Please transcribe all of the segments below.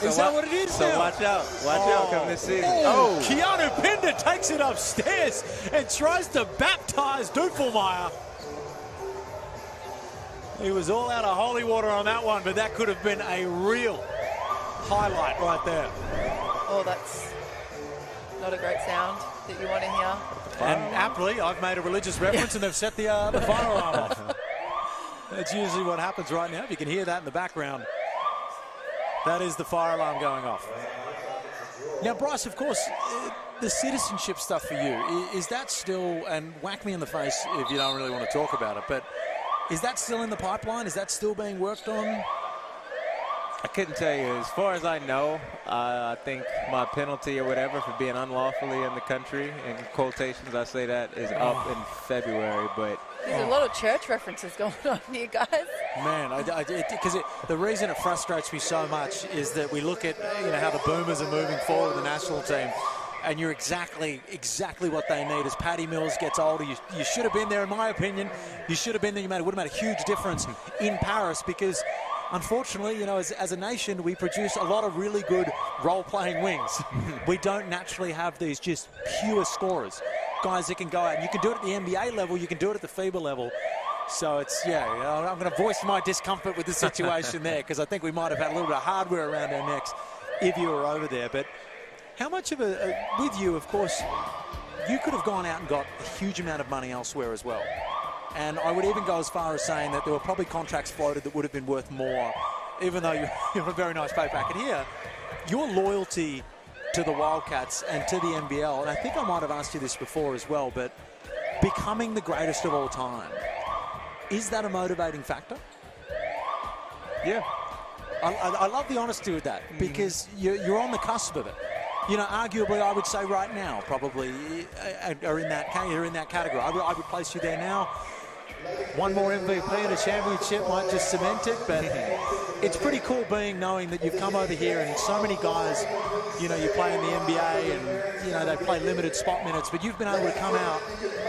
Is that what it is so now? watch out come this season. Oh, Keanu Pinder takes it upstairs and tries to baptize Dufelmeyer. He was all out of holy water on that one, but that could have been a real highlight right there. Oh, that's not a great sound that you want to hear. And aptly, I've made a religious reference and they've set the fire alarm off. That's usually what happens right now. If you can hear that in the background, that is the fire alarm going off. Now, Bryce, of course, the citizenship stuff for you, is that still, and whack me in the face if you don't really want to talk about it, but is that still in the pipeline? Is that still being worked on? I couldn't tell you. As far as I know, I think my penalty or whatever for being unlawfully in the country, in quotations, I say that, is up in February. But there's a lot of church references going on here, guys. Man, because the reason it frustrates me so much is that we look at how the Boomers are moving forward with the national team, and you're exactly what they need. As Paddy Mills gets older, you should have been there, in my opinion. You should have been there. Would have made a huge difference in Paris because, unfortunately, as a nation, we produce a lot of really good role-playing wings. We don't naturally have these just pure scorers, guys that can go out. And you can do it at the NBA level, you can do it at the FIBA level. So it's, I'm going to voice my discomfort with the situation there because I think we might have had a little bit of hardware around our necks if you were over there. But how much of with you, of course, you could have gone out and got a huge amount of money elsewhere as well. And I would even go as far as saying that there were probably contracts floated that would have been worth more, even though you're a very nice pay packet here. Your loyalty to the Wildcats and to the NBL, and I think I might have asked you this before as well, but becoming the greatest of all time, is that a motivating factor? Yeah. I love the honesty with that because you're on the cusp of it. Arguably, I would say right now, probably are in that category. I would place you there now. One more MVP and a championship might just cement it, but it's pretty cool knowing that you've come over here and so many guys, you play in the NBA and, they play limited spot minutes, but you've been able to come out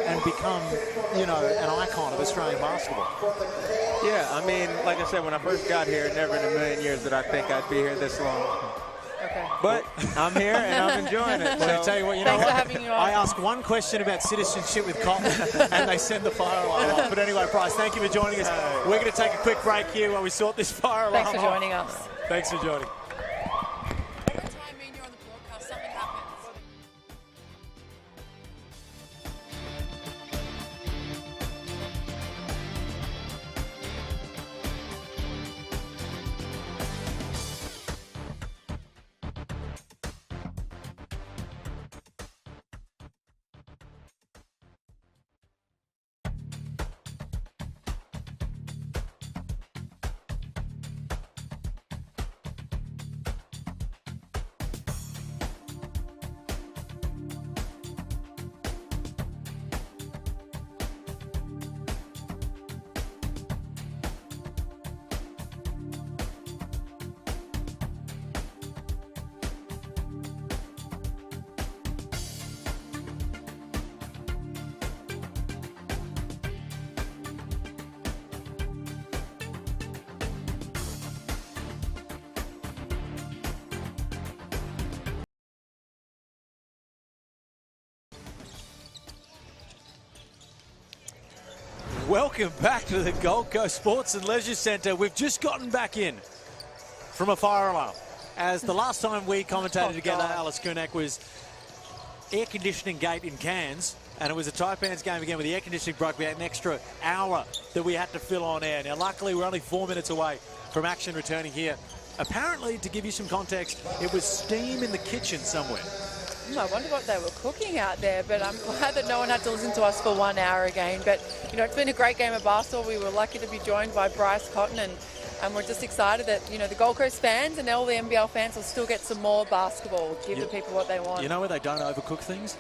and become, an icon of Australian basketball. Yeah, I mean, like I said, when I first got here, never in a million years did I think I'd be here this long. Okay. But I'm here and I'm enjoying it. Well, I tell you what, Thanks for having you on. I asked one question about citizenship with Cotton and they send the fire alarm off. But anyway, Bryce, thank you for joining us. We're going to take a quick break here while we sort this fire alarm Thanks for joining us. Thanks for joining. Every time me and you're on the broadcast, something happens. Welcome back to the Gold Coast Sports and Leisure Centre. We've just gotten back in from a fire alarm. As the last time we commentated together, Alice Kunak, was air conditioning gate in Cairns, and it was a Taipans game again where the air conditioning broke. We had an extra hour that we had to fill on air. Now, luckily, we're only 4 minutes away from action returning here. Apparently, to give you some context, it was steam in the kitchen somewhere. I wonder what they were cooking out there, but I'm glad that no one had to listen to us for 1 hour again. But, it's been a great game of basketball. We were lucky to be joined by Bryce Cotton, and we're just excited that, the Gold Coast fans and all the NBL fans will still get some more basketball, give the people what they want. You know where they don't overcook things?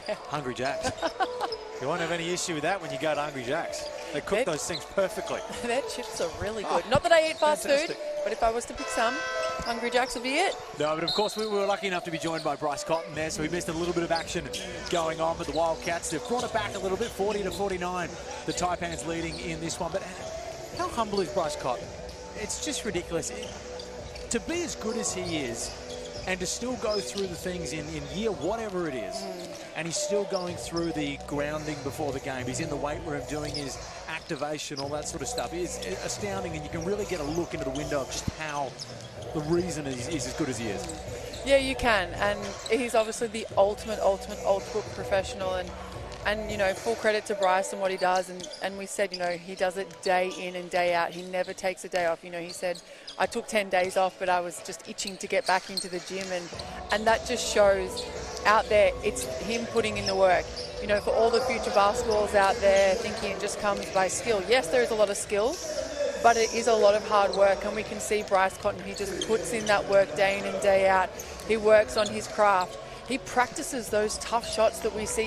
Yeah. Hungry Jack's. You won't have any issue with that when you go to Hungry Jack's. They cook those things perfectly. Their chips are really good. Not that I eat fast food, but if I was to pick some, Hungry Jack's would be it. No, but of course we were lucky enough to be joined by Bryce Cotton there, so we missed a little bit of action going on with the Wildcats. They've brought it back a little bit, 40-49. The Taipans leading in this one. But how humble is Bryce Cotton? It's just ridiculous. to be as good as he is, and to still go through the things in year whatever it is, and he's still going through the grounding before the game. He's in the weight room doing his activation, all that sort of stuff. It's astounding, and you can really get a look into the window of just how the reason he's as good as he is. Yeah, you can, and he's obviously the ultimate professional, and you know, full credit to Bryce and what he does, and we said, you know, he does it day in and day out. He never takes a day off. You know, he said, I took 10 days off, but I was just itching to get back into the gym, and that just shows out there it's him putting in the work. You know, for all the future basketballers out there thinking it just comes by skill. Yes, there is a lot of skill, but it is a lot of hard work, and we can see Bryce Cotton, he just puts in that work day in and day out. He works on his craft. He practices those tough shots that we see